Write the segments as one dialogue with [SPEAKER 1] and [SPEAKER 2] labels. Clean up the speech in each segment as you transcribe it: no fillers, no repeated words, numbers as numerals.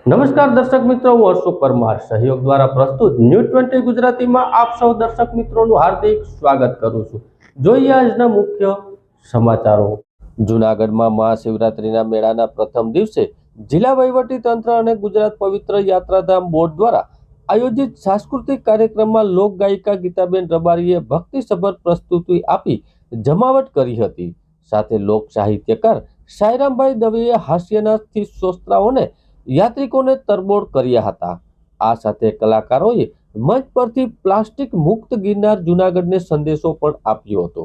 [SPEAKER 1] નમસ્કાર દર્શક મિત્રો, હું અશોક પરમાર સહયોગ દ્વારા પ્રસ્તુત ન્યૂઝ 20 ગુજરાતીમાં આપ સૌ દર્શક મિત્રોનું હાર્દિક સ્વાગત કરું છું। જોઈએ આજના મુખ્ય સમાચારો। જૂનાગઢમાં મહાશિવરાત્રિના મેળાના પ્રથમ દિવસે જિલ્લા વહીવટી તંત્ર અને ગુજરાત પવિત્ર યાત્રાધામ બોર્ડ દ્વારા આયોજિત સાંસ્કૃતિક કાર્યક્રમમાં લોક ગાયિકા ગીતાબેન રબારીએ ભક્તિસભર પ્રસ્તુતિ આપી જમાવટ કરી હતી। સાથે લોક સાહિત્યકાર સાયરામભાઈ દવેએ હાસ્યનાથથી શ્રોતાઓને યાત્રિકોને તરબોળ કર્યા હતા। આ સાથે કલાકારોએ મંચ પરથી પ્લાસ્ટિક મુક્ત ગિરનાર જૂનાગઢને સંદેશો પણ આપ્યો હતો।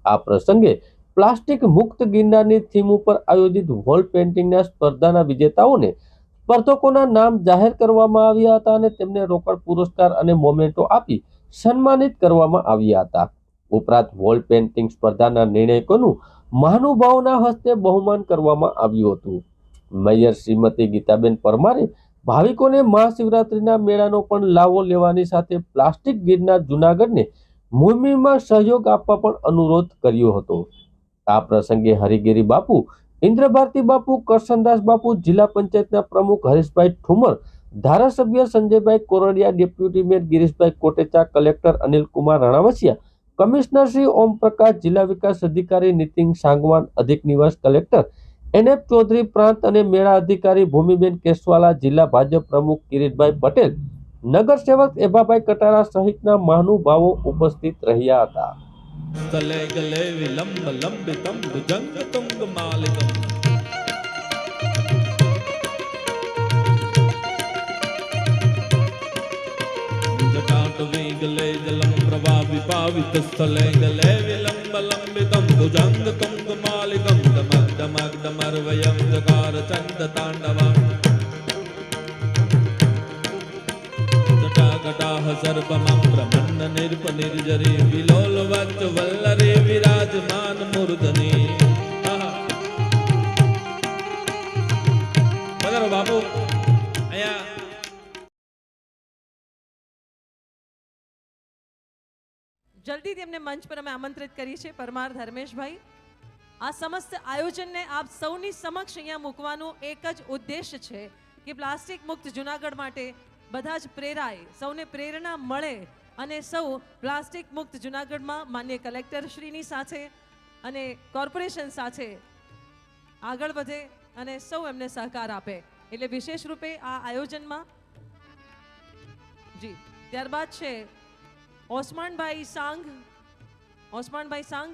[SPEAKER 1] આ પ્રસંગે પ્લાસ્ટિક મુક્ત ગિરનારની થીમ ઉપર આયોજિત વોલ પેઇન્ટિંગના સ્પર્ધાના વિજેતાઓને સ્પર્ધકોના નામ જાહેર કરવામાં આવ્યા હતા અને તેમને રોકડ પુરસ્કાર અને મોમેન્ટો આપી સન્માનિત કરવામાં આવ્યા હતા। ઉપરાંત વોલ પેઇન્ટિંગ સ્પર્ધાના નિર્ણાયકોનું મહાનુભાવોના હસ્તે બહુમાન કરવામાં આવ્યું હતું। મેયર શ્રીમતી ગીતાબેન પરમારે ભાવિકોને મહાશિવરાત્રિના મેળાનો પણ લાવો લેવાની સાથે પ્લાસ્ટિક ગિરનાર જૂનાગઢને મુહિમમાં સહયોગ આપવા પણ અનુરોધ કર્યો હતો। આ પ્રસંગે હરિગીરી બાપુ, ઇન્દ્રભારતી બાપુ, કરશનદાસ બાપુ, જિલ્લા પંચાયતના પ્રમુખ હરીશભાઈ ઠુમર, ધારાસભ્ય Sanjaybhai Koradiya, deputy mayor Girishbhai Kotecha, collector Anilkumar Ranavasiya, commissioner Shri Omprakash, જિલ્લા વિકાસ અધિકારી નીતિન સાંગવાન, અધિક નિવાસ કલેક્ટર NF ચૌધરી પ્રાંત અને મેળા અધિકારી ભૂમિબેન કેશવાલા, જિલ્લા ભાજપ પ્રમુખ કિરીટભાઈ પટેલ, નગર સેવક એભાભાઈ કટારા સહિતના મહાનુભાવો ઉપસ્થિત રહ્યા હતા।
[SPEAKER 2] તલે ગલે વિલંબ લંબિતમ ભુજંગ તુંગ માલિકમ જટાટ વેગલે જલમ પ્રભા વિપાવિત સ્થલે ગલે વિલંબ લંબિતમ ભુજંગ તુંગ માલિકમ દમક દમક દમર વયમ જકાર ચંદ તાંડવમ જટાગટાહ સર્પમં બ્રહ્મણ નિર્પ નિર્જરી વિલોલ વચ્ચ વલ્લરે વિરાજમાન મૂર્ધની। બગારો બાપુ અહીંયા
[SPEAKER 3] જલ્દી તેમને મંચ પર અમે આમંત્રિત કરીએ છીએ। પરમાર ધર્મેશભાઈ, આ સમસ્ત આયોજનને આપ સૌની સમક્ષ અહીંયા મૂકવાનો એક જ ઉદ્દેશ્ય છે કે પ્લાસ્ટિક મુક્ત જૂનાગઢ માટે બધા જ પ્રેરાય, સૌને પ્રેરણા મળે અને સૌ પ્લાસ્ટિક મુક્ત જૂનાગઢમાં માન્ય કલેક્ટરશ્રીની સાથે અને કોર્પોરેશન સાથે આગળ વધે અને સૌ એમને સહકાર આપે, એટલે વિશેષ રૂપે આ આયોજનમાં જી ત્યારબાદ છે ઓસમાનભાઈ સાંગ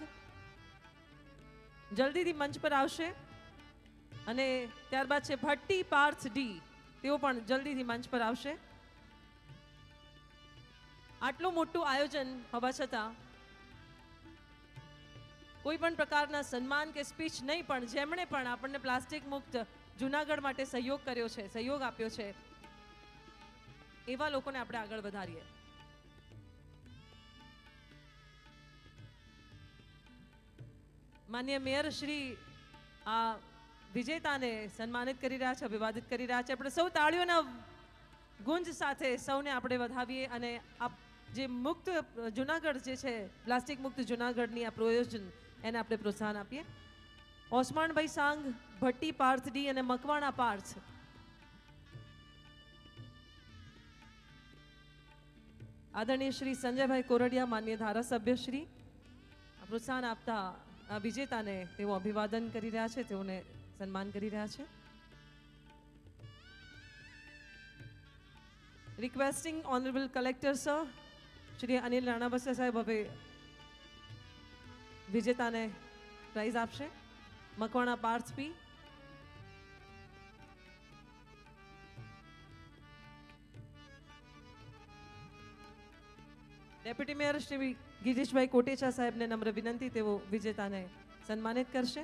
[SPEAKER 3] જલ્દીથી મંચ પર આવશે અને ત્યારબાદ છે ભટ્ટી પાર્થ ડી, તેઓ પણ જલ્દીથી મંચ પર આવશે। આટલું મોટું આયોજન હોવા છતાં કોઈ પણ પ્રકારના સન્માન કે સ્પીચ નહીં, પણ જેમણે પણ આપણને પ્લાસ્ટિક મુક્ત જૂનાગઢ માટે સહયોગ કર્યો છે, સહયોગ આપ્યો છે, એવા લોકોને આપણે આગળ વધારીએ। માન્ય મેયર શ્રી આ વિજેતાને સન્માનિત કરી રહ્યા છે, અભિવાદિત કરી રહ્યા છે। આપણે સૌ તાળીઓના ગુંજ સાથે સૌને આપણે વધાવીએ અને આ જે મુક્ત જૂનાગઢ જે છે, પ્લાસ્ટિક મુક્ત જૂનાગઢની આ પ્રયોજન, એને આપણે પ્રોત્સાહન આપીએ। ઓસમાનભાઈ સાંગ, ભટ્ટી પાર્થ ડી અને મકવાણા પાર્થ, આદરણીય શ્રી સંજયભાઈ કોરડિયા, માન્ય ધારાસભ્ય શ્રી પ્રોત્સાહન આપતા વિજેતાને તેઓ અભિવાદન કરી રહ્યા છે, તેઓને સન્માન કરી રહ્યા છે। Requesting honourable collector sir Shri Anil Ranavasiya સાહેબ હવે વિજેતાને પ્રાઇઝ આપશે। મકવાણા પાર્થ પી, ડેપ્યુટી મેયર શ્રી ગિરીશભાઈ કોટેચા સાહેબને નમ્ર વિનંતી, તેઓ વિજેતાને સન્માનિત કરશે।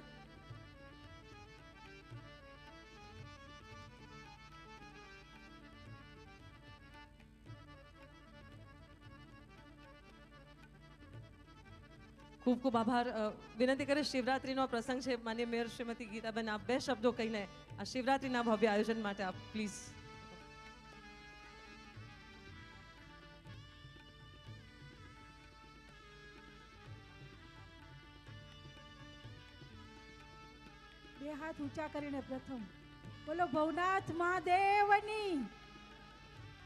[SPEAKER 3] ખૂબ ખૂબ આભાર। વિનંતી કરે શિવરાત્રીનો પ્રસંગ છે, માન્ય મેયર શ્રીમતી ગીતાબેન, આપ બે શબ્દો કહીને આ શિવરાત્રીના ભવ્ય આયોજન માટે આપ પ્લીઝ।
[SPEAKER 4] બે હાથ ઊંચા કરીને પ્રથમ બોલો ભવનાથ મહાદેવની,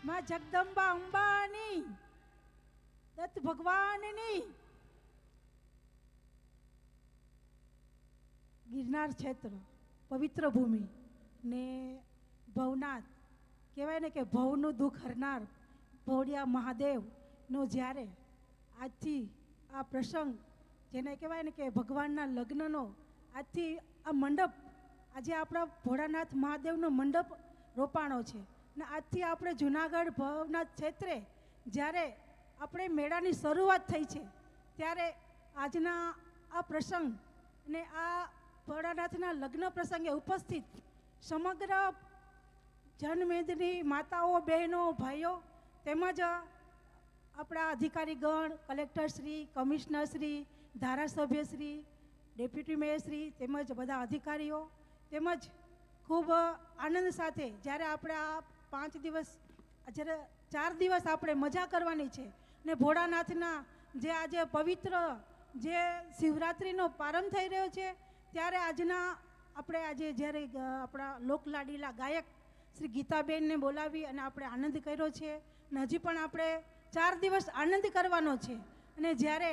[SPEAKER 4] માં જગદંબા અંબાની, દત્ત ભગવાનની. ગિરનાર ક્ષેત્ર પવિત્ર ભૂમિ ને ભવનાથ કહેવાય ને કે ભવનું દુઃખ હરનાર ભોળિયા મહાદેવનો જ્યારે આજથી આ પ્રસંગ જેને કહેવાય ને કે ભગવાનના લગ્નનો આજથી આ મંડપ આજે આપણા ભોળાનાથ મહાદેવનો મંડપ રોપાણો છે ને આજથી આપણે જુનાગઢ ભવનાથ ક્ષેત્રે જ્યારે આપણે મેળાની શરૂઆત થઈ છે ત્યારે આજના આ પ્રસંગ ને આ ભોળાનાથના લગ્ન પ્રસંગે ઉપસ્થિત સમગ્ર જનમેદની માતાઓ, બહેનો, ભાઈઓ તેમજ આપણા અધિકારીગણ, કલેક્ટરશ્રી, કમિશનરશ્રી, ધારાસભ્યશ્રી, ડેપ્યુટી મેયરશ્રી તેમજ બધા અધિકારીઓ તેમજ ખૂબ આનંદ સાથે જ્યારે આપણે આ 5 દિવસ જ્યારે 4 દિવસ આપણે મજા કરવાની છે ને ભોળાનાથના જે આજે પવિત્ર જે શિવરાત્રિનો પ્રારંભ થઈ રહ્યો છે ત્યારે આજના આપણે આજે જ્યારે આપણા લોકલાડીલા ગાયક શ્રી ગીતાબેનને બોલાવી અને આપણે આનંદ કર્યો છે અને હજી પણ આપણે 4 દિવસ આનંદ કરવાનો છે અને જ્યારે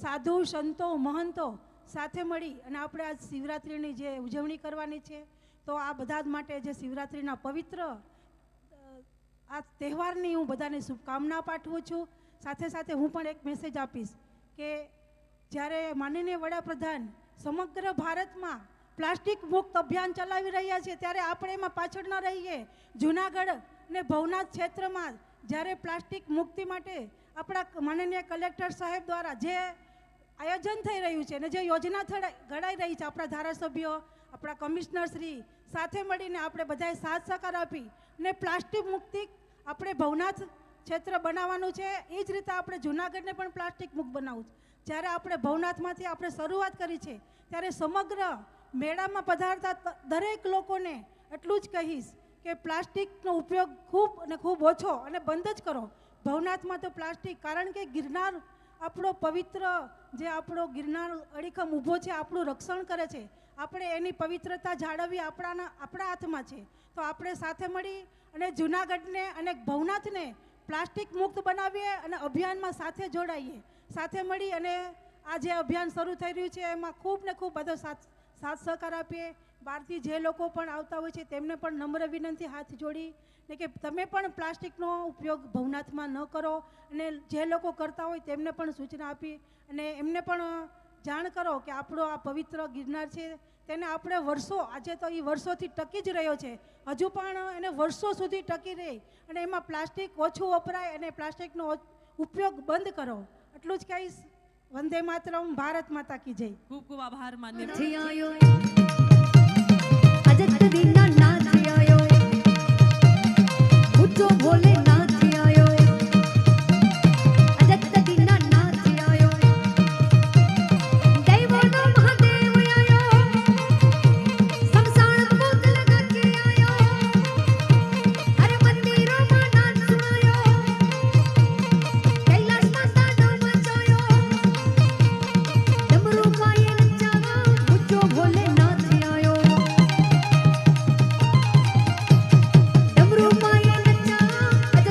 [SPEAKER 4] સાધુ સંતો મહંતો સાથે મળી અને આપણે આજ શિવરાત્રિની જે ઉજવણી કરવાની છે તો આ બધા જ માટે જે શિવરાત્રિના પવિત્ર આ તહેવારની હું બધાને શુભકામના પાઠવું છું. સાથે સાથે હું પણ એક મેસેજ આપીશ કે જ્યારે માનનીય વડાપ્રધાન સમગ્ર ભારતમાં પ્લાસ્ટિક મુક્ત અભિયાન ચલાવી રહ્યા છે ત્યારે આપણે એમાં પાછળ ન રહીએ. જૂનાગઢ ને ભવનાથ ક્ષેત્રમાં જ્યારે પ્લાસ્ટિક મુક્તિ માટે આપણા માનનીય કલેક્ટર સાહેબ દ્વારા જે આયોજન થઈ રહ્યું છે અને જે યોજના ઘડાઈ રહી છે, આપણા ધારાસભ્યો, આપણા કમિશનરશ્રી સાથે મળીને આપણે બધાએ સાથ સહકાર આપી ને પ્લાસ્ટિક મુક્તિ આપણે ભવનાથ ક્ષેત્ર બનાવવાનું છે. એ જ રીતે આપણે જૂનાગઢને પણ પ્લાસ્ટિક મુક્ત બનાવવું છે. જ્યારે આપણે ભવનાથમાંથી આપણે શરૂઆત કરી છે ત્યારે સમગ્ર મેળામાં પધારતા દરેક લોકોને એટલું જ કહીશ કે પ્લાસ્ટિકનો ઉપયોગ ખૂબ અને ખૂબ ઓછો અને બંધ જ કરો. ભવનાથમાં તો પ્લાસ્ટિક, કારણ કે ગિરનાર આપણો પવિત્ર જે આપણો ગિરનાર અડીખમ ઊભો છે, આપણું રક્ષણ કરે છે. આપણે એની પવિત્રતા જાળવવી આપણા હાથમાં છે. તો આપણે સાથે મળી અને જૂનાગઢને અને ભવનાથને પ્લાસ્ટિક મુક્ત બનાવીએ અને અભિયાનમાં સાથે જોડાઈએ. સાથે મળી અને આ જે અભિયાન શરૂ થઈ રહ્યું છે એમાં ખૂબ ને ખૂબ બધો સાથ સહકાર આપીએ. બહારથી જે લોકો પણ આવતા હોય છે તેમને પણ નમ્ર વિનંતી હાથ જોડી ને કે તમે પણ પ્લાસ્ટિકનો ઉપયોગ ભવનાથમાં ન કરો અને જે લોકો કરતા હોય તેમને પણ સૂચના આપી અને એમને પણ જાણ કરો કે આપણો આ પવિત્ર ગિરનાર છે તેને આપણે વર્ષો, આજે તો એ વર્ષોથી ટકી જ રહ્યો છે, હજુ પણ એને વર્ષો સુધી ટકી રહે અને એમાં પ્લાસ્ટિક ઓછું વપરાય અને પ્લાસ્ટિકનો ઉપયોગ બંધ કરો. એટલું જ કહીશ. વંદે માતરમ. ભારત માતા કી જય.
[SPEAKER 3] ખૂબ ખૂબ આભાર માન્ય
[SPEAKER 5] અજત દિના નાથ આયો, ઉચ્ચો ભોલે નાથ આયો, અજત દિના નાથ આયો, દૈવનો મહાદેવ આયો, સમસાણ મોત લગા કે આયો, અરે મંદિરોમાં નાચ સુનાયો, કૈલાસ માતા નો મચાયો, ડમરુ કાયે નચાવા, ઉચ્ચો ભોલે નાથ આયો, ડમરુ કાયે નચાવા, અજત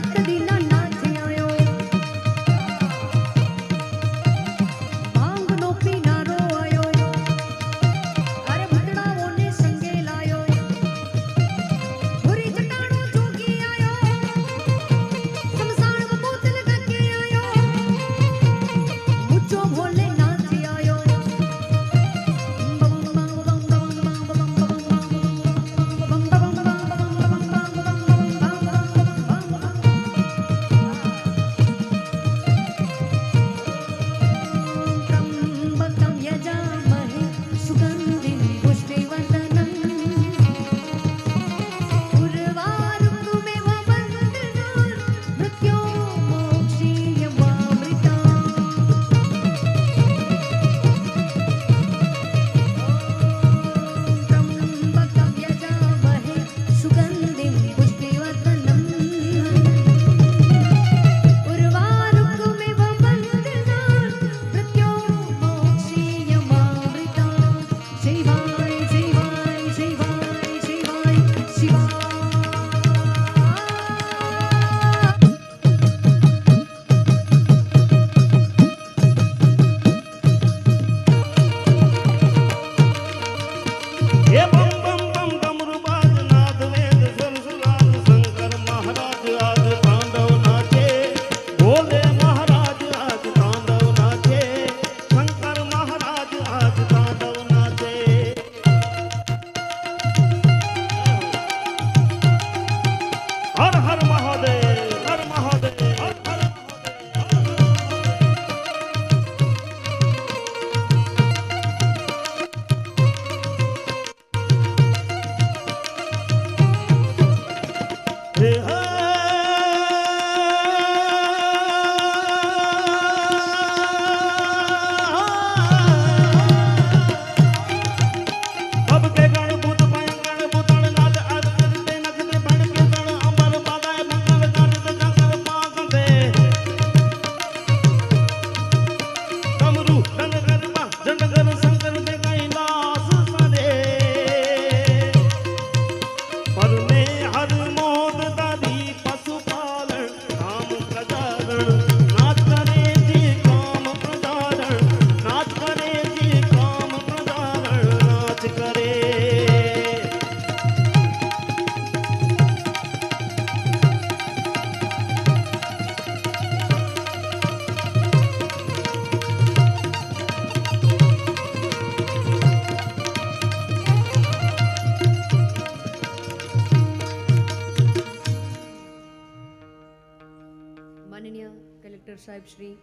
[SPEAKER 6] સાહેબ શ્રી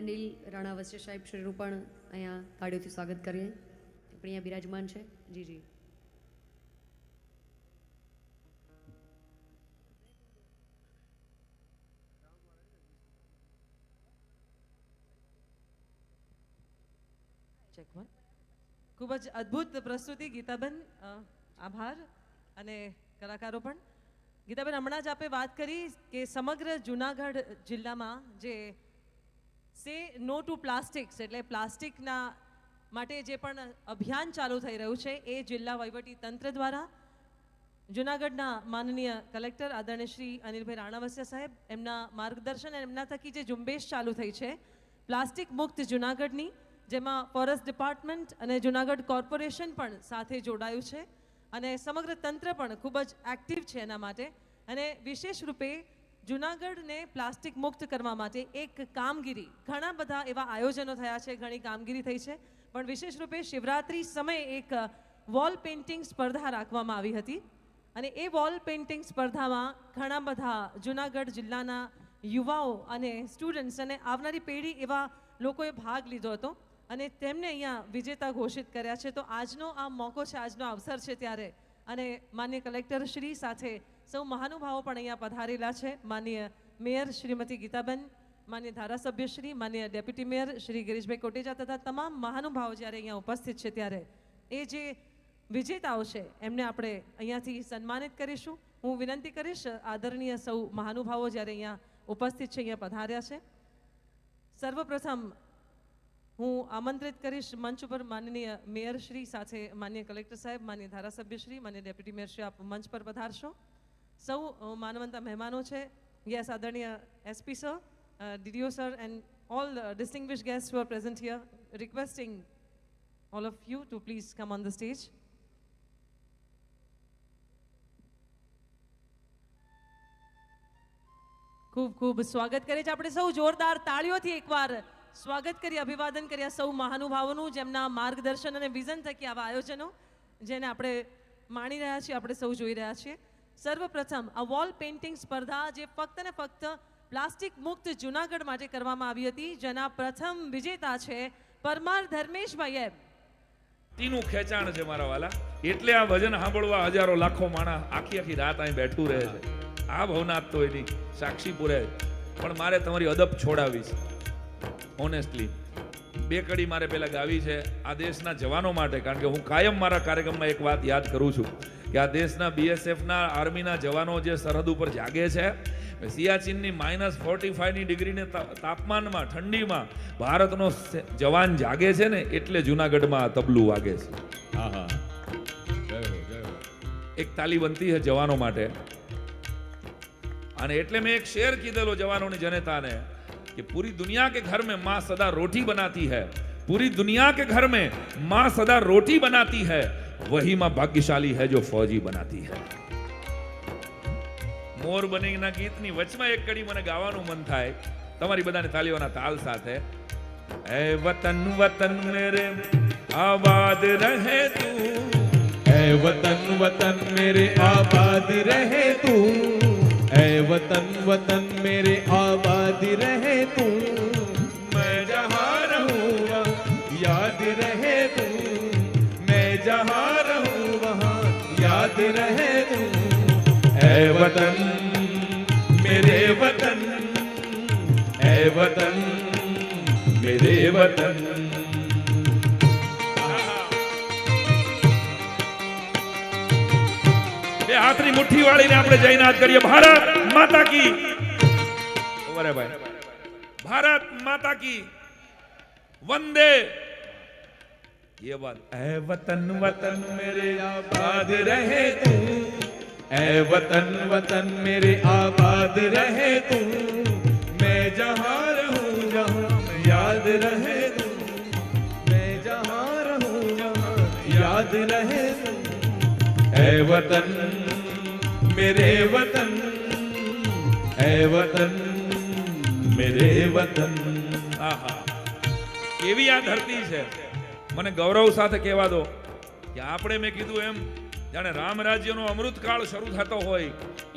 [SPEAKER 6] અનિલ રાણાવસિયા સાહેબ શ્રીનું પણ અહીંયા તાળીઓથી સ્વાગત કરીએ. પણ અહીંયા બિરાજમાન છે. જી જી.
[SPEAKER 3] Check one. ખૂબ જ અદ્ભુત પ્રસ્તુતિ ગીતાબેન, આભાર. અને કલાકારો પણ. ગીતાબેન, હમણાં જ આપે વાત કરી કે સમગ્ર જૂનાગઢ જિલ્લામાં જે સે નો ટુ પ્લાસ્ટિક્સ એટલે પ્લાસ્ટિકના માટે જે પણ અભિયાન ચાલુ થઈ રહ્યું છે એ જિલ્લા વહીવટી તંત્ર દ્વારા જૂનાગઢના માનનીય કલેક્ટર આદરણીય શ્રી અનિલભાઈ રાણાવસિયા સાહેબ એમના માર્ગદર્શન અને એમના થકી જે ઝુંબેશ ચાલુ થઈ છે પ્લાસ્ટિક મુક્ત જૂનાગઢની, જેમાં ફોરેસ્ટ ડિપાર્ટમેન્ટ અને જૂનાગઢ કોર્પોરેશન પણ સાથે જોડાયું છે અને સમગ્ર તંત્ર પણ ખૂબ જ એક્ટિવ છે એના માટે. અને વિશેષ રૂપે જૂનાગઢને પ્લાસ્ટિક મુક્ત કરવા માટે એક કામગીરી, ઘણા બધા એવા આયોજનો થયા છે, ઘણી કામગીરી થઈ છે, પણ વિશેષ રૂપે શિવરાત્રિ સમયે એક વોલ પેઇન્ટિંગ સ્પર્ધા રાખવામાં આવી હતી અને એ વોલ પેઇન્ટિંગ સ્પર્ધામાં ઘણા બધા જૂનાગઢ જિલ્લાના યુવાઓ અને સ્ટુડન્ટ્સ અને આવનારી પેઢી એવા લોકોએ ભાગ લીધો હતો અને તેમને અહીંયા વિજેતા ઘોષિત કર્યા છે. તો આજનો આ મોકો છે, આજનો અવસર છે ત્યારે અને માનનીય કલેક્ટર શ્રી સાથે સૌ મહાનુભાવો પણ અહીંયા પધારેલા છે. માનનીય મેયર શ્રીમતી ગીતાબેન, માનનીય ધારાસભ્ય શ્રી, માનનીય ડેપ્યુટી મેયર શ્રી ગિરીશભાઈ કોટેચા તથા તમામ મહાનુભાવો જ્યારે અહીંયા ઉપસ્થિત છે ત્યારે એ જે વિજેતાઓ છે એમને આપણે અહીંયાથી સન્માનિત કરીશું. હું વિનંતી કરીશ આદરણીય સૌ મહાનુભાવો જ્યારે અહીંયા ઉપસ્થિત છે, અહીંયા પધાર્યા છે. સર્વપ્રથમ હું આમંત્રિત કરીશ મંચ ઉપર માનનીય મેયર શ્રી સાથે માનનીય કલેક્ટર સાહેબ, માનનીય ધારાસભ્ય શ્રી, માનનીય ડેપ્યુટી મેયર શ્રી, આપ મંચ પર પધારશો. સૌ માનવંતા મહેમાનો છે. યસ, આદરણીય SP sir, DDO sir and all distinguished guests who are present here, requesting all of you to please come on the stage. ખૂબ ખૂબ સ્વાગત કરીએ છીએ આપણે સૌ જોરદાર તાળીઓથી એકવાર સ્વાગત કરી, અભિવાદન કર્યા સૌ મહાનુભાવોનું જેમના માર્ગદર્શન અને વિઝન થકી આવા આયોજનો જેને આપણે માણી રહ્યા છીએ, આપણે સૌ જોઈ રહ્યા છીએ. સર્વપ્રથમ આ વોલ પેઇન્ટિંગ સ્પર્ધા જે ફક્ત ને ફક્ત પ્લાસ્ટિક મુક્ત જૂનાગઢ માટે કરવામાં આવી હતી, જેના પ્રથમ વિજેતા છે પરમાર ધર્મેશભાઈ.
[SPEAKER 7] નું ખેંચાણ છે મારા વાલા, એટલે આ ભજન સાંભળવા હજારો લાખો માણસ આખી આખી રાત અહીં બેઠું રહે છે. આ ભવનાથ તો એની સાક્ષી પૂરે. પણ મારે તમારી અદબ છોડાવી છે ઓનેસ્ટલી. બે કડી મારે પહેલા ગાવી છે આ દેશના જવાનો માટે, કારણ કે હું કાયમ મારા કાર્યક્રમમાં એક વાત યાદ કરું છું કે આ દેશના BSFના આર્મીના જવાનો જે સરહદ ઉપર જાગે છે, સિયાચીનની -45 ડિગ્રીને તાપમાનમાં ઠંડીમાં ભારતનો જવાન જાગે છે ને, એટલે જૂનાગઢમાં આ તબલું વાગે છે. એક તાલી બનતી છે જવાનો માટે. અને એટલે મેં એક શેર કીધેલો જવાનોની જનતાને कि पूरी दुनिया के घर में माँ सदा रोटी बनाती है, पूरी दुनिया के घर में माँ सदा रोटी बनाती है, वही माँ भाग्यशाली है जो फौजी बनाती है. મોર બનીના ગીતની વચમાં એક કડી મને ગાવાનું મન થાય, તમારી બધાની તાલીઓના તાલ સાથે. એ વતન વતન મેરે આબાદ રહે તું,
[SPEAKER 2] ऐ वतन वतन मेरे आबाद रहे तू, ऐ वतन वतन मेरे आबाद रहे तू, मैं जहाँ रहूँ वहाँ याद रहे तू, मैं जहाँ रहूँ वहाँ याद रहे तू. ऐ वतन मेरे वतन, ऐ वतन मेरे वतन.
[SPEAKER 7] હાથની મુઠ્ઠી વાળીને આપણે જયનાદ કરીએ. ભારત માતા કી. ઓરે ભાઈ, ભારત માતા की वंदे. ये बात. ऐ वतन वतन मेरे आबाद रहे तू, ऐ वतन वतन मेरे आबाद रहे तू, मैं जहाँ रहूँ वहाँ याद रहे तू, मैं जहाँ रहूँ वहाँ याद रहे तू. ऐ वतन मेरे वतन, ऐ वतन मेरे वतन. આહા, કેવી આ ધરતી છે. મને ગૌરવ સાથે કહેવા દો કે આપણે મેં કીધું એમ જાણે રામ રાજ્યનો અમૃતકાળ શરૂ થતો હોય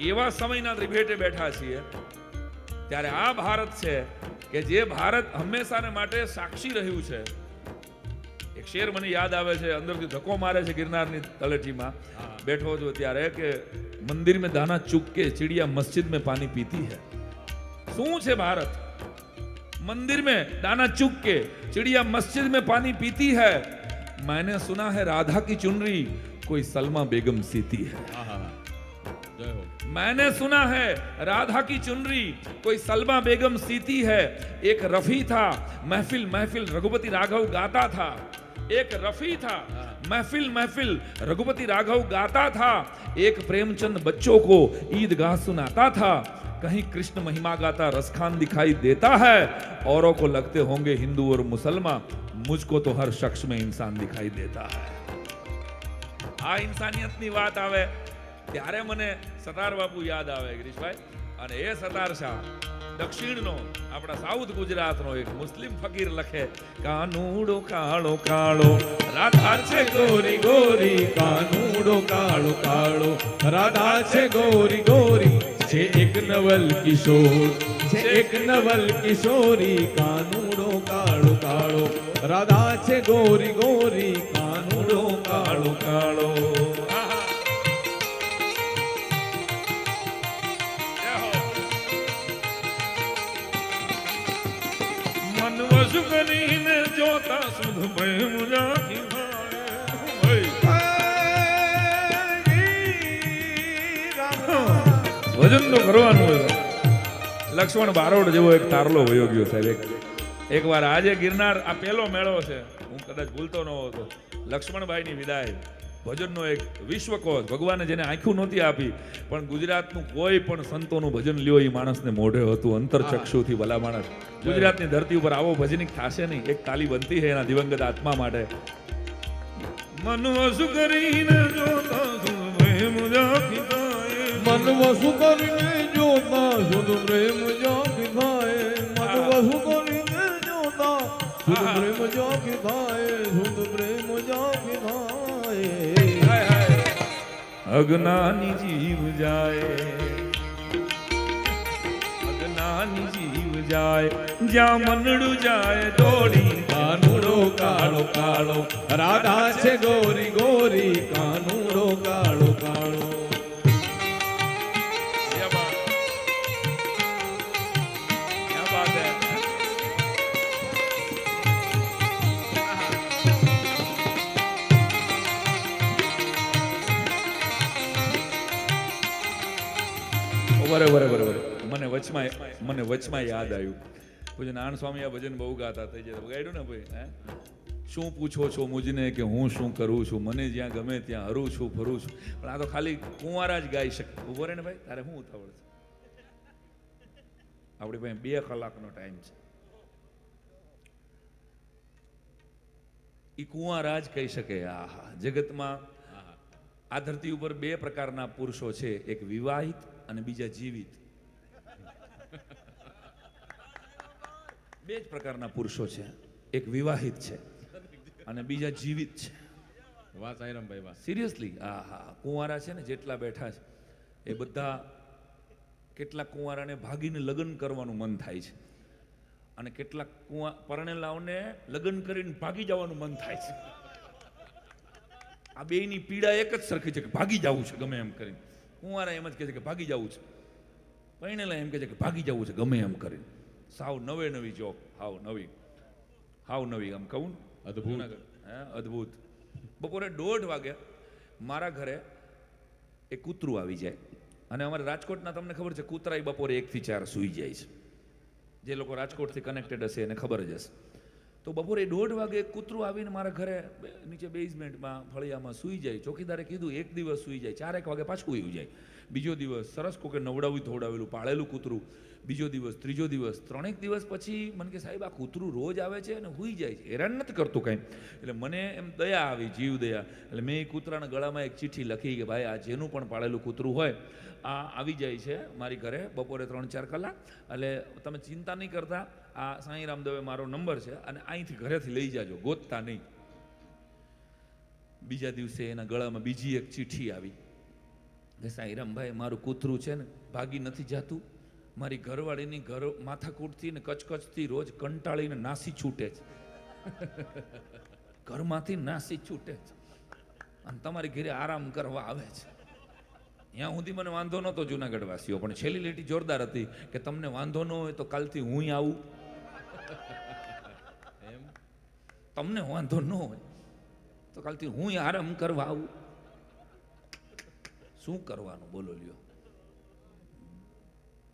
[SPEAKER 7] એવા સમયના ત્રિભેટે બેઠા છીએ. ત્યારે આ ભારત છે કે જે ભારત હંમેશાને માટે સાક્ષી રહ્યું છે. એક શેર મને યાદ આવે છે, અંદરથી ધક્કો મારે છે ગિરનારની તળેટીમાં બેઠો છો ત્યારે, કે મંદિર में दाना चुग के चिड़िया मस्जिद में पानी पीती है. શું છે ભારત? मंदिर में दाना चुग के चिड़िया मस्जिद में पानी पीती है. मैंने सुना है राधा की चुनरी कोई सलमा बेगम सीती है. मैंने सुना है राधा की चुनरी कोई सलमा बेगम सीती है. एक रफी था महफिल महफिल रघुपति राघव गाता था. एक रफी था महफिल महफिल रघुपति राघव गाता था. एक प्रेमचंद बच्चों को ईदगाह सुनाता था. कहीं कृष्ण महिमा गाता रसखान दिखाई देता है. औरों को लगते होंगे हिंदू और मुसलमान, मुझको तो हर शख्स में इंसान दिखाई देता है. આ ઇન્સાનિયતની વાત આવે ત્યારે મને સતાર બાપુ યાદ આવે ગિરીશભાઈ. અને એ સતાર શાહ દક્ષિણનો, આપણા સાઉથ ગુજરાતનો એક મુસ્લિમ ફકીર લખે, કાનુડો કાળો કાળો રાધા છે ગોરી ગોરી, કાનુડો કાળો કાળો રાધા છે ગોરી ગોરી, છે એક નવલ કિશોર, છે એક નવલ કિશોરી, કાનુડો કાળો કાળો રાધા છે ગોરી ગોરી, કાનુડો કાળો કાળો. મન વશ કરીને જોતા સુધ પ્રેમ જાગી ભજન તો કરવાનું હોય. લક્ષ્મણ બારોટ જેવો એક તારલો વયો ગયો સાહેબ. એક વાર આજે ગિરનાર આ પહેલો મેળો છે, હું કદાચ ભૂલતો ન હતો, લક્ષ્મણભાઈની વિદાય, ભજનનો એક વિશ્વકોશ. ભગવાને જેને આંખું નહોતી આપી પણ ગુજરાતનું કોઈ પણ સંતોનું ભજન લ્યો એ માણસને મોઢે હતું, અંતરચક્ષુથી. ભલા માણસ ગુજરાતની ધરતી ઉપર આવો ભજનિક થશે નહીં. એક તાલી બનતી છે એના દિવંગત આત્મા માટે. મન વસુ કરીને જોતા પ્રેમ જાગી થાય, મન વસુ કરીને જોતા સુધ પ્રેમ જાગી થાય, મન વસુ કરીને જોતા સુધ પ્રેમ જાગી થાય, સુધ પ્રેમ જાગી થાય. અજ્ઞાની જીવ જાય, અજ્ઞાની જીવ જાય, જ્યાં મનડું જાય દોડી, કાનુડો કાળો કાળો રાધા છે ગોરી ગોરી, કાનુડો કાળો કાળો. બરાબર. મને વચમાં યાદ આવ્યું, પછી નારાયણ સ્વામી આ ભજન બહુ ગાતા થઈ જાય. ગાડ્યું ને ભાઈ, હે શું પૂછો છો મુજને કે હું શું કરું છું, મને જ્યાં ગમે ત્યાં હરું છું ફરું છું. પણ આ તો ખાલી કુંવારા જ ગાઈ શકે. ઉભો રહે ને ભાઈ, તારે શું ઉતાવળ છે? આપણી પાસે 2 કલાકનો ટાઈમ છે. એ કુંવારા જ કહી શકે. આહા, જગતમાં આ ધરતી ઉપર 2 પ્રકારના પુરુષો છે, એક વિવાહિત અને બીજા જીવિત. 2 જ પ્રકારના પુરુષો છે, એક વિવાહિત છે અને બીજા જીવિત છે. વાહ સાઈરામભાઈ વાહ, સિરિયસલી. આહા, કુંવારા છે ને જેટલા બેઠા છે એ બધા, કેટલાક કુંવારાને ભાગીને લગ્ન કરવાનું મન થાય છે અને કેટલાક પરણેલાઓને લગ્ન કરીને ભાગી જવાનું મન થાય છે. આ બેયની પીડા એક જ સરખી છે કે ભાગી જવું છે ગમે એમ કરીને. કુંવારા એમ જ કહે છે કે ભાગી જવું છે, પરણેલા એમ કહે છે કે ભાગી જવું છે ગમે એમ કરીને. સાવ નવી જોક, હાવ નવી આમ કહું, અદ્ભુત. હે અદ્ભુત. બપોરે 1:30 વાગે મારા ઘરે એક કૂતરું આવી જાય. અને અમારે રાજકોટના તમને ખબર છે, કૂતરા બપોરે 1 થી 4 સૂઈ જાય છે. જે લોકો રાજકોટથી કનેક્ટેડ હશે એને ખબર જ હશે. તો બપોરે 1:30 વાગે કૂતરું આવીને મારા ઘરે નીચે બેઝમેન્ટમાં ફળિયામાં સૂઈ જાય. ચોકીદારે કીધું 1 દિવસ સૂઈ જાય, 4 વાગે પાછું ઉઈ જાય. બીજો દિવસ સરસ કોકે નવડાવી ધોવડાવેલું પાળેલું કૂતરું. બીજો દિવસ, ત્રીજો દિવસ, 3 દિવસ પછી મને કે સાહેબ આ કૂતરું રોજ આવે છે અને સૂઈ જાય છે, હેરાન નથી કરતું કાંઈ. એટલે મને એમ દયા આવી, જીવ દયા. એટલે મેં એ કૂતરાના ગળામાં એક ચિઠ્ઠી લખી કે ભાઈ આ જેનું પણ પાળેલું કૂતરું હોય આ આવી જાય છે મારી ઘરે બપોરે 3-4 કલાક. એટલે તમે ચિંતા નહીં કરતા, આ સાંઈ રામદેવે મારો નંબર છે અને અહીંથી ઘરેથી લઈ જાજો, ગોતતા નહીં. બીજા દિવસે એના ગળામાં બીજી એક ચિઠ્ઠી આવી કે સાંઈરામભાઈ મારું કૂતરું છે ને ભાગી નથી જાતું મારી ઘરવાળીની ઘર માથાકૂટથી ને કચકચથી રોજ કંટાળીને નાસી છૂટે છે, ઘરમાંથી નાસી છૂટે છે અને તમારી ઘરે આરામ કરવા આવે છે. ત્યાં સુધી મને વાંધો નહોતો જુનાગઢ વાસીઓ, પણ છેલ્લી લીટી જોરદાર હતી કે તમને વાંધો ન હોય તો કાલથી હું આવું. એમ તમને વાંધો ન હોય તો કાલથી હું આરામ કરવા આવું. શું કરવાનું બોલો લ્યો?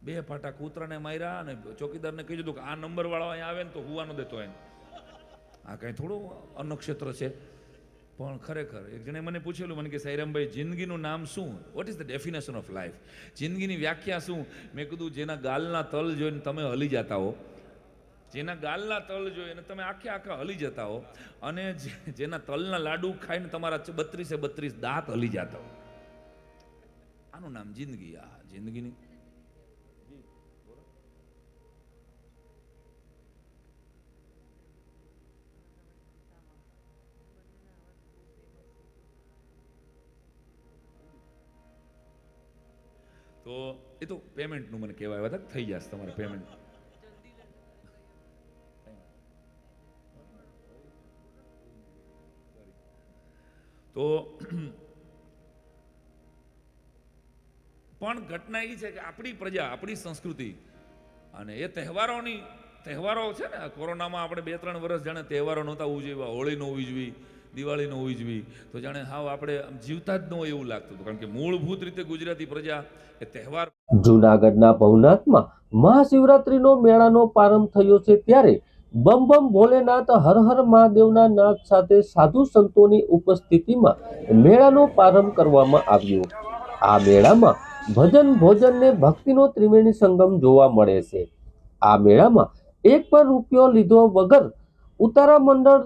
[SPEAKER 7] બે ફાટા કૂતરાને માર્યા અને ચોકીદારને કહી દીધું કે આ નંબર વાળો અહીંયા આવે ને તો હુવાનો દેતો એને. આ કઈ થોડું અન્નક્ષેત્ર છે. પણ ખરેખર એક જણે મને પૂછેલું, મને કે સાઈરામભાઈ જિંદગીનું નામ શું? What is the definition of life? જિંદગીની વ્યાખ્યા શું? મેં કીધું જેના ગાલના તલ જોઈને તમે હલી જતા હો, જેના ગાલના તલ જોઈને તમે આખા હલી જતા હો, અને જેના તલના લાડુ ખાઈને તમારા 32 દાંત હલી જતા હો, આનું નામ જિંદગી. આ જિંદગીની તો એ તો પેમેન્ટનું મને કહેવાય હતા, થઈ જશે તમારે પેમેન્ટ. તો પણ ઘટના એ છે કે આપણી પ્રજા, આપણી સંસ્કૃતિ અને એ તહેવારો છે ને, કોરોનામાં આપણે 2-3 વર્ષ જાણે તહેવારો નહોતા ઉજવ્યા, હોળી નો ઉજવી, દિવાળી નો ઉજવી, તો જાણે હાવ આપણે જીવતા જ ન હોય એવું લાગતું હતું. કારણ કે મૂળભૂત રીતે ગુજરાતી પ્રજા એ તહેવાર.
[SPEAKER 1] જૂનાગઢના ભવનાથમાં મહાશિવરાત્રીનો મેળાનો પ્રારંભ થયો છે, ત્યારે બમ બમ ભોલેનાથ હર હર મહાદેવના નાદ સાથે સાધુ સંતોની ઉપસ્થિતિમાં મેળાનો પ્રારંભ કરવામાં આવ્યો. આ મેળામાં ભજન, ભોજન ને ભક્તિનો ત્રિવેણી સંગમ જોવા મળે છે. આ મેળામાં એક પણ રૂપિયો લીધો વગર ઉતારા મંડળ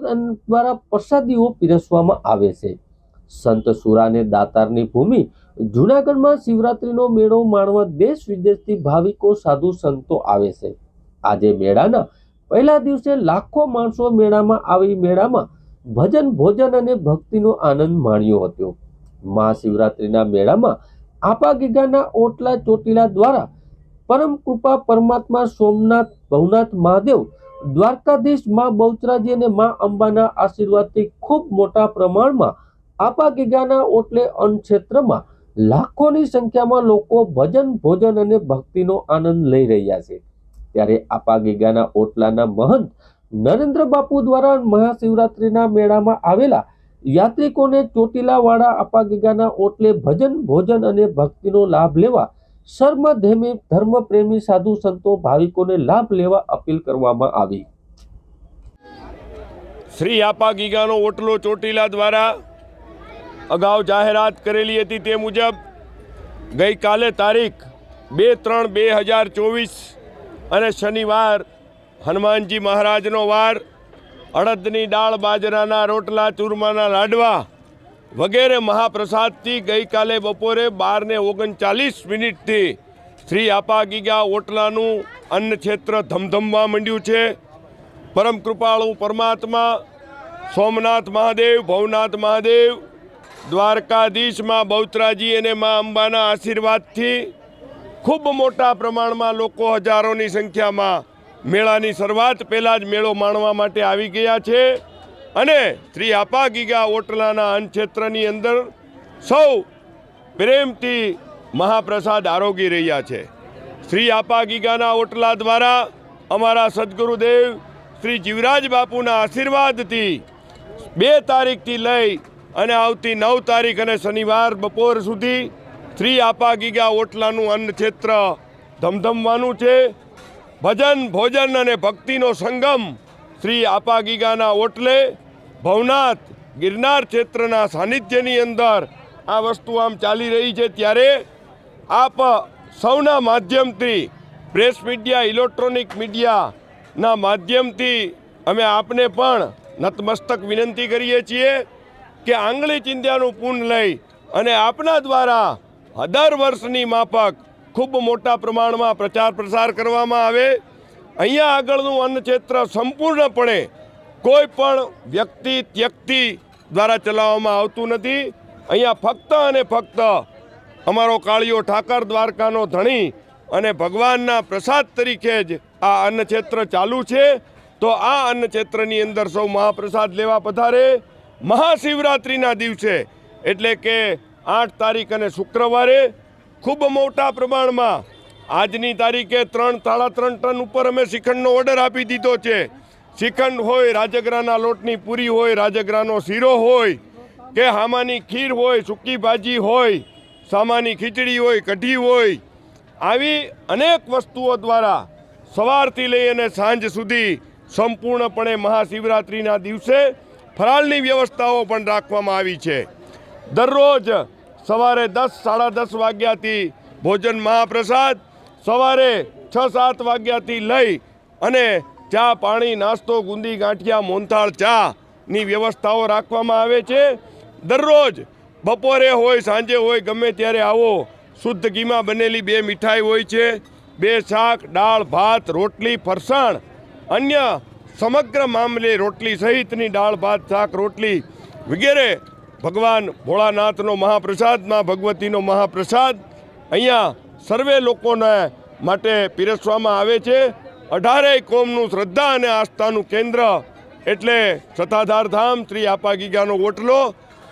[SPEAKER 1] દ્વારા પ્રસાદીઓ પીરસવામાં આવે છે. સંત સુરા અને દાતારની ભૂમિ જૂનાગઢમાં શિવરાત્રીનો મેળો માણવા દેશ વિદેશથી ભાવિકો, સાધુ સંતો આવે છે. આજે મેળાના પહેલા દિવસે લાખો માણસો મેળામાં આવી મેળામાં ભજન, ભોજન અને ભક્તિનો આનંદ માણ્યો હતો. મહાશિવરાત્રીના મેળામાં આપા ગીગાના ઓટલા ચોટીલા દ્વારા પરમ કૃપા પરમાત્મા સોમનાથ, ભવનાથ મહાદેવ, દ્વારકાધીશ, મા બહુચરાજી અને મા અંબાના આશીર્વાદથી ખૂબ મોટા પ્રમાણમાં આપા ગીગાના ઓટલે અન્ન ક્ષેત્રમાં લાખોની સંખ્યામાં લોકો ભજન, ભોજન અને ભક્તિનો આનંદ લઈ રહ્યા છે. ત્યારે આપા ગીગાના ઓટલાના મહંત નરેન્દ્ર બાપુ દ્વારા મહાશિવરાત્રીના મેળામાં આવેલા યાત્રિકોને ચોટીલાવાળા આપા ગીગાના ઓટલે ભજન, ભોજન અને ભક્તિનો લાભ લેવા સર્વ ધર્મ પ્રેમી સાધુ સંતો, ભાવિકોને લાભ લેવા અપીલ કરવામાં આવી.
[SPEAKER 8] શ્રી આપા ગીગાનો ઓટલો ચોટીલા દ્વારા અગાઉ જાહેરાત કરેલી હતી તે મુજબ ગઈકાલે તારીખ 2/3/2024 અને શનિવાર હનુમાનજી મહારાજનો વાર, અડદની દાળ, બાજરાના રોટલા, ચૂરમાના લાડવા વગેરે મહાપ્રસાદથી ગઈકાલે બપોરે 12:39 શ્રી આપા ગીગા ઓટલાનું અન્ન ક્ષેત્ર ધમધમવા માંડ્યું છે. પરમ કૃપાળુ પરમાત્મા સોમનાથ મહાદેવ, ભવનાથ મહાદેવ, દ્વારકાધીશ, મા બહુચરાજી અને મા અંબાના આશીર્વાદથી ખૂબ મોટા પ્રમાણમાં લોકો હજારોની સંખ્યામાં મેળાની શરૂઆત પહેલાં જ મેળો માણવા માટે આવી ગયા છે. અને શ્રી આપા ગીગા ઓટલાના અન્ન ક્ષેત્રની અંદર સૌ પ્રેમથી મહાપ્રસાદ આરોગી રહ્યા છે. શ્રી આપા ગીગાના ઓટલા દ્વારા અમારા સદગુરુદેવ શ્રી જીવરાજ બાપુના આશીર્વાદથી 2 તારીખથી લઈ અને આવતી 9 તારીખ અને શનિવાર બપોર સુધી શ્રી આપા ગીગા ઓટલાનું અન્ન ક્ષેત્ર ધમધમવાનું છે. ભજન, ભોજન અને ભક્તિનો સંગમ શ્રી આપા ગીગાના ઓટલે ભવનાથ ગિરનાર ક્ષેત્રના સાનિધ્યની અંદર આ વસ્તુ આમ ચાલી રહી છે. ત્યારે આપ સૌના માધ્યમથી, પ્રેસ મીડિયા, ઇલેક્ટ્રોનિક મીડિયાના માધ્યમથી અમે આપને પણ નતમસ્તક વિનંતી કરીએ છીએ કે આંગળી ચિંધ્યાનું પૂન લઈ અને આપના દ્વારા 10 વર્ષની માફક ખૂબ મોટા પ્રમાણમાં પ્રચાર પ્રસાર કરવામાં આવે. અહીંયા આગળનું અન્ન ક્ષેત્ર સંપૂર્ણપણે કોઈ પણ વ્યક્તિ દ્વારા ચલાવવામાં આવતું નથી. અહીંયા ફક્ત અને ફક્ત અમારો કાળિયો ઠાકર, દ્વારકાનો ધણી અને ભગવાનના પ્રસાદ તરીકે જ આ અન્નક્ષેત્ર ચાલુ છે. તો આ અન્નક્ષેત્રની અંદર સૌ મહાપ્રસાદ લેવા પધારે. મહાશિવરાત્રિના દિવસે એટલે કે 8 તારીખ અને શુક્રવારે ખૂબ મોટા પ્રમાણમાં આજની તારીખે 3-3.5 ટન ઉપર અમે શ્રીખંડનો ઓર્ડર આપી દીધો છે. શ્રીખંડ હોય, રાજગરાના લોટની પૂરી હોય, રાજગરાનો શીરો હોય કે હામાની ખીર હોય, સૂકી ભાજી હોય, સામાની ખીચડી હોય, કઢી હોય, આવી અનેક વસ્તુઓ દ્વારા સવારથી લઈ અને સાંજ સુધી સંપૂર્ણપણે મહાશિવરાત્રિના દિવસે ફરાળની વ્યવસ્થાઓ પણ રાખવામાં આવી છે. દરરોજ સવારે 10-10:30 વાગ્યાથી ભોજન મહાપ્રસાદ, સવારે 6-7 વાગ્યાથી લઈ અને ચા, પાણી, નાસ્તો, ગુંદી, ગાંઠિયા, મોહનથાળ, ચાની વ્યવસ્થાઓ રાખવામાં આવે છે. દરરોજ બપોરે હોય, સાંજે હોય, ગમે ત્યારે આવો. શુદ્ધ ઘીમાં બનેલી 2 મીઠાઈ હોય છે, 2 શાક, દાળ, ભાત, રોટલી, ફરસાણ, અન્ય સમગ્ર મામલે રોટલી સહિતની દાળ, ભાત, શાક, રોટલી વગેરે ભગવાન ભોળાનાથનો મહાપ્રસાદ, માં ભગવતીનો મહાપ્રસાદ અહીંયા સર્વે લોકોને માટે પીરસવામાં આવે છે. 18 કોમનું શ્રદ્ધા અને આસ્થાનું કેન્દ્ર એટલે સત્તાધાર ધામ શ્રી આપા ગીગાનો ઓટલો,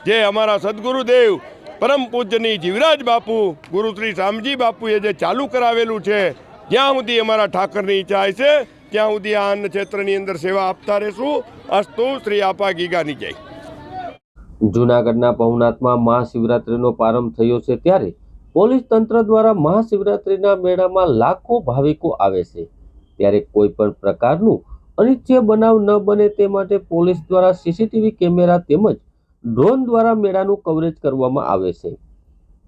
[SPEAKER 8] જે અમારા સદગુરુદેવ પરમ પૂજ્યની જીવરાજ બાપુ ગુરુ શ્રી શામજી બાપુએ જે ચાલુ કરાવેલું છે. જ્યાં સુધી અમારા ઠાકરની ઈચ્છા છે ત્યાં સુધી આ અન્ન ક્ષેત્રની અંદર સેવા આપતા રહેશું. અસ્તુ. શ્રી આપા ગીગાની જય.
[SPEAKER 1] જૂનાગઢના ભવનાથમાં મહાશિવરાત્રિનો પ્રારંભ થયો છે ત્યારે પોલીસ તંત્ર દ્વારા મહાશિવરાત્રિના મેળામાં લાખો ભાવિકો આવે છે. ત્યારે કોઈ પણ પ્રકારનું અનિચ્છનીય બનાવ ન બને તે માટે પોલીસ દ્વારા સીસીટીવી કેમેરા તેમજ ડ્રોન દ્વારા મેળાનું કવરેજ કરવામાં આવે છે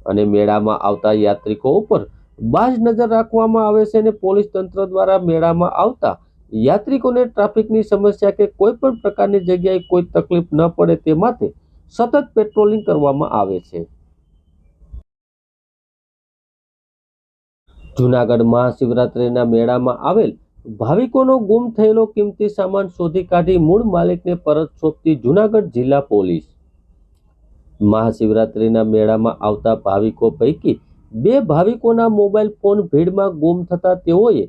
[SPEAKER 1] અને મેળામાં આવતા યાત્રિકો ઉપર બાજ નજર રાખવામાં આવે છે અને પોલીસ તંત્ર દ્વારા મેળામાં આવતા યાત્રિકોને ટ્રાફિકની સમસ્યા કે કોઈ પણ પ્રકારની જગ્યાએ કોઈ તકલીફ ન પડે તે માટે સતત પેટ્રોલિંગ કરવામાં આવે છે. જૂનાગઢ મહાશિવરાત્રિના મેળામાં આવેલ ભાવિકોનો ગુમ થયેલો કિંમતી સામાન શોધી કાઢી મૂળ માલિકને પરત સોંપતી જૂનાગઢ જિલ્લા પોલીસ. મહાશિવરાત્રિના મેળામાં આવતા ભાવિકો પૈકી 2 ભાવિકોના મોબાઈલ ફોન ભીડમાં ગુમ થતા તેઓએ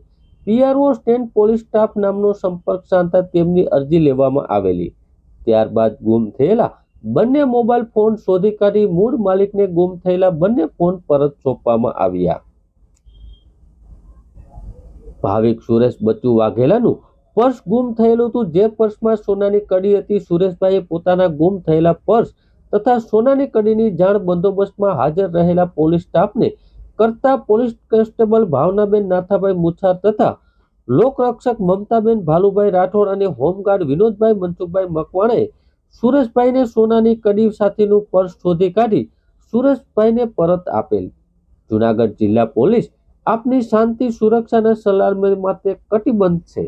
[SPEAKER 1] PRO સ્ટેન્ડ પોલીસ સ્ટાફ નામનો સંપર્ક સાધતા તેમની અરજી લેવામાં આવેલી. ત્યારબાદ ગુમ થયેલા બંને મોબાઈલ ફોન શોધી કાઢી મૂળ માલિકને ગુમ થયેલા બંને ફોન પરત સોંપવામાં આવ્યા. ભાવિક સુરેશ બચ્ચુ વાઘેલાનું પર્સ ગુમ થયેલું હતું, જે પર્સમાં સોનાની કડી હતી. સુરેશભાઈએ પોતાના ગુમ થયેલા પર્સ તથા સોનાની કડીની જાણ બંદોબસ્તમાં હાજર રહેલા પોલીસ સ્ટાફને કરતા પોલીસ કોન્સ્ટેબલ ભાવનાબેન નાથાભાઈ મુછાર તથા લોકરક્ષક મમતાબેન ભાલુભાઈ રાઠોડ અને હોમગાર્ડ વિનોદભાઈ મનસુખભાઈ મકવાણાએ સુરેશભાઈને સોનાની કડી સાથેનું પર્સ શોધી કાઢી સુરેશભાઈને પરત આપેલ. જૂનાગઢ જિલ્લા પોલીસ આપની શાંતિ, સુરક્ષા અને સલામતી માટે કટિબદ્ધ છે.